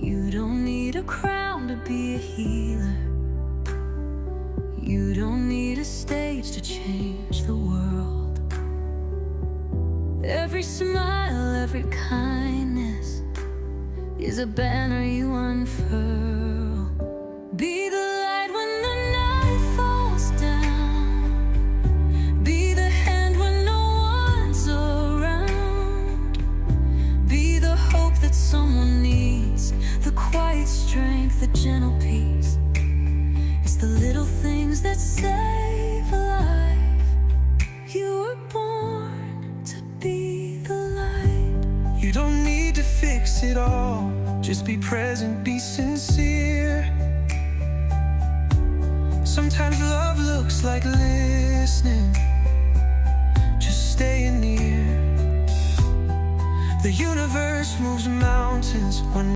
You don't need a crown to be a healer. You don't need a stage to change the world. Every smile, every kindness is a banner you unfurl. Be the light when the night falls down. Be the hand when no one's around. Be the hope that someone needs, the quiet strength, the gentle peace. It's the little things that save a life. You were born to be the light. You don't need to fix it all, just be present, be sincere. Sometimes love looks like listening, just staying near. The universe moves mountains when